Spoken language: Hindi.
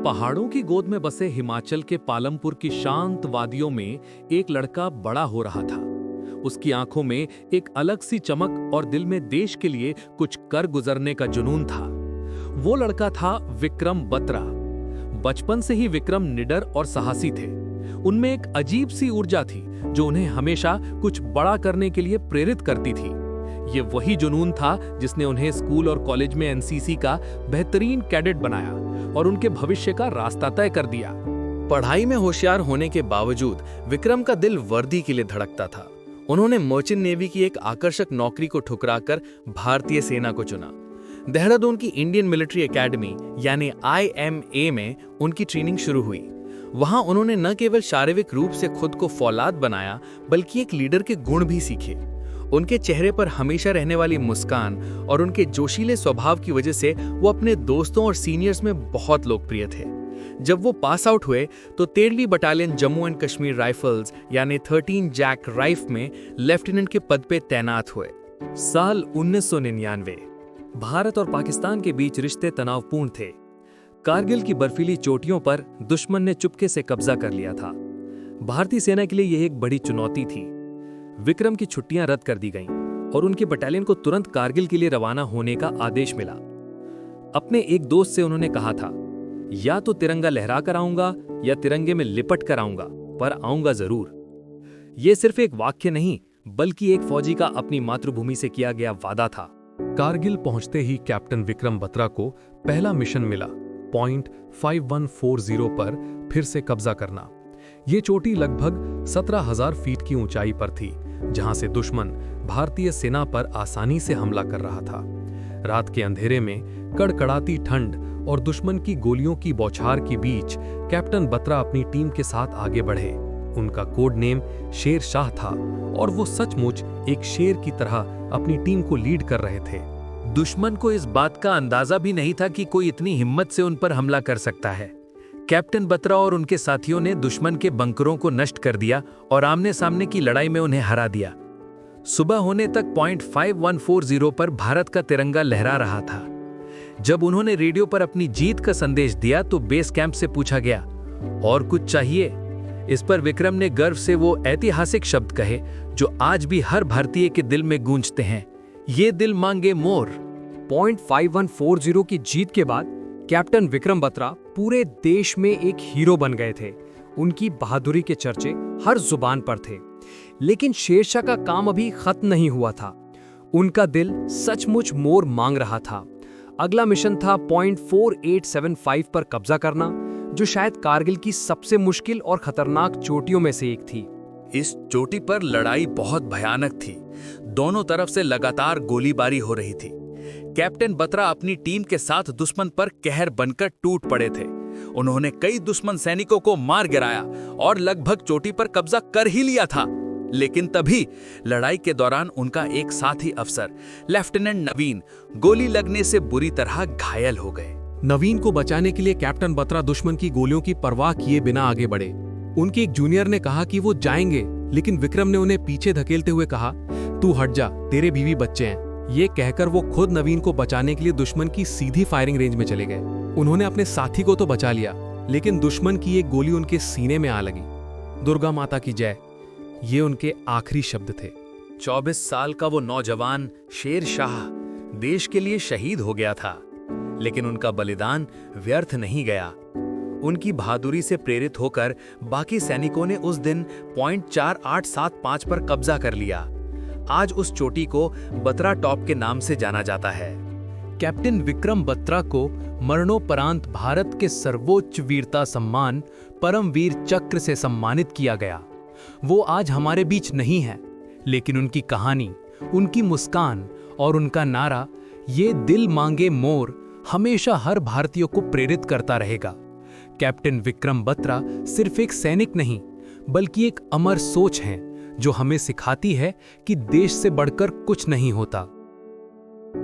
पहाड़ों की गोद में बसे हिमाचल के पालमपुर की शांत वादियों में एक लड़का बड़ा हो रहा था। उसकी आंखों में एक अलग सी चमक और दिल में देश के लिए कुछ कर गुजरने का जुनून था। वो लड़का था विक्रम बत्रा। बचपन से ही विक्रम निडर और साहसी थे। उनमें एक अजीब सी ऊर्जा थी जो उन्हें हमेशा कुछ बड़ा करने के लिए प्रेरित करती थी। ये वही जुनून था जिसने उन्हें स्कूल और कॉलेज में एनसीसी का बेहतरीन कैडेट बनाया और उनके भविष्य का रास्ता तय कर दिया। पढ़ाई में होशियार होने के बावजूद विक्रम का दिल वर्दी के लिए धड़कता था। उन्होंने मर्चेंट नेवी की एक आकर्षक नौकरी को ठुकराकर भारतीय सेना को चुना। देहरादून की इंडियन मिलिट्री एकेडमी यानी IMA में उनकी ट्रेनिंग शुरू हुई। वहां उन्होंने न केवल शारीरिक रूप से खुद को फौलाद बनाया बल्कि एक लीडर के गुण भी सीखे। उनके चेहरे पर हमेशा रहने वाली मुस्कान और उनके जोशीले स्वभाव की वजह से वो अपने दोस्तों और सीनियर्स में बहुत लोकप्रिय थे। जब वो पास आउट हुए तो 13वीं battalion Jammu and Kashmir rifles यानी 13 जैक राइफ में लेफ्टिनेंट के पद पे तैनात हुए। साल 1999। भारत और पाकिस्तान के बीच रिश्ते तनावपूर्ण थे। कारगिल की बर्फीली चोटियों पर दुश्मन ने चुपके से कब्जा कर लिया था। भारतीय सेना के लिए यह एक बड़ी चुनौती थी। विक्रम की छुट्टियां रद्द कर दी गईं और उनके बटालियन को तुरंत कारगिल के लिए रवाना होने का आदेश मिला। अपने एक दोस्त से उन्होंने कहा था, या तो तिरंगा लहरा कर आऊंगा या तिरंगे में लिपट कर आऊंगा, पर आऊंगा जरूर। यह सिर्फ एक वाक्य नहीं बल्कि एक फौजी का अपनी मातृभूमि से किया गया वादा था। कारगिल पहुंचते ही कैप्टन विक्रम बत्रा को पहला मिशन मिला, पॉइंट 5140 पर फिर से कब्जा करना। ये चोटी लगभग 17,000 फीट की ऊंचाई पर थी, जहां से दुश्मन भारतीय सेना पर आसानी से हमला कर रहा था। रात के अंधेरे में कड़कड़ाती ठंड और दुश्मन की गोलियों की बौछार के बीच कैप्टन बत्रा अपनी टीम के साथ आगे बढ़े। उनका कोड नेम शेर शाह था और वो सचमुच एक शेर की तरह अपनी टीम को लीड कर रहे थे। दुश्मन को इस बात का अंदाजा भी नहीं था कि कोई इतनी हिम्मत से उन पर हमला कर सकता है। कैप्टन बत्रा और उनके साथियों ने दुश्मन के बंकरों को नष्ट कर दिया और आमने सामने की लड़ाई में उन्हें हरा दिया। सुबह होने तक पॉइंट 5140 पर भारत का तिरंगा लहरा रहा था। जब उन्होंने रेडियो पर अपनी जीत का संदेश दिया तो बेस कैंप से पूछा गया, और कुछ चाहिए? इस पर विक्रम ने गर्व से वो ऐतिहासिक शब्द कहे जो आज भी हर भारतीय के दिल में गूंजते हैं, ये दिल मांगे मोर। पॉइंट 5140 की जीत के बाद कैप्टन विक्रम बत्रा पूरे देश में एक हीरो बन गए थे। उनकी बहादुरी के चर्चे हर जुबान पर थे। लेकिन शेरशाह का काम अभी खत्म नहीं हुआ था। उनका दिल सचमुच मोर मांग रहा था। अगला मिशन था पॉइंट 4875 पर कब्जा करना, जो शायद कारगिल की सबसे मुश्किल और खतरनाक चोटियों में से एक थी। इस चोटी पर लड़ाई बहुत भयानक थी। दोनों तरफ से लगातार गोलीबारी हो रही थी। कैप्टन बत्रा अपनी टीम के साथ दुश्मन पर कहर बनकर टूट पड़े थे। उन्होंने कई दुश्मन सैनिकों को मार गिराया और लगभग चोटी पर कब्जा कर ही लिया था। लेकिन तभी लड़ाई के दौरान उनका एक साथी अफसर लेफ्टिनेंट नवीन गोली लगने से बुरी तरह घायल हो गए। नवीन को बचाने के लिए कैप्टन बत्रा दुश्मन की गोलियों की परवाह किए बिना आगे बढ़े। उनके एक जूनियर ने कहा कि वो जाएंगे, लेकिन विक्रम ने उन्हें पीछे धकेलते हुए कहा, तू हट जा, तेरे बीवी बच्चे हैं। ये कहकर वो खुद नवीन को बचाने के लिए दुश्मन की सीधी फायरिंग रेंज में चले गए। उन्होंने अपने साथी को तो बचा लिया, लेकिन दुश्मन की एक गोली उनके सीने में आ लगी। दुर्गा माता की जय, ये उनके आखिरी शब्द थे। 24 साल का वो नौजवान शेर शाह देश के लिए शहीद हो गया था, लेकिन उनका बलिदान व्यर्थ नहीं गया। उनकी बहादुरी से प्रेरित होकर बाकी सैनिकों ने उस दिन पॉइंट 4875 पर कब्जा कर लिया। आज उस चोटी को बत्रा टॉप के नाम से जाना जाता है। कैप्टन विक्रम बत्रा को मरणोपरांत भारत के सर्वोच्च वीरता सम्मान परमवीर चक्र से सम्मानित किया गया। वो आज हमारे बीच नहीं है, लेकिन उनकी कहानी, उनकी मुस्कान और उनका नारा, ये दिल मांगे मोर, हमेशा हर भारतीय को प्रेरित करता रहेगा। कैप्टन विक्रम बत्रा सिर्फ एक सैनिक नहीं बल्कि एक अमर सोच है जो हमें सिखाती है कि देश से बढ़कर कुछ नहीं होता।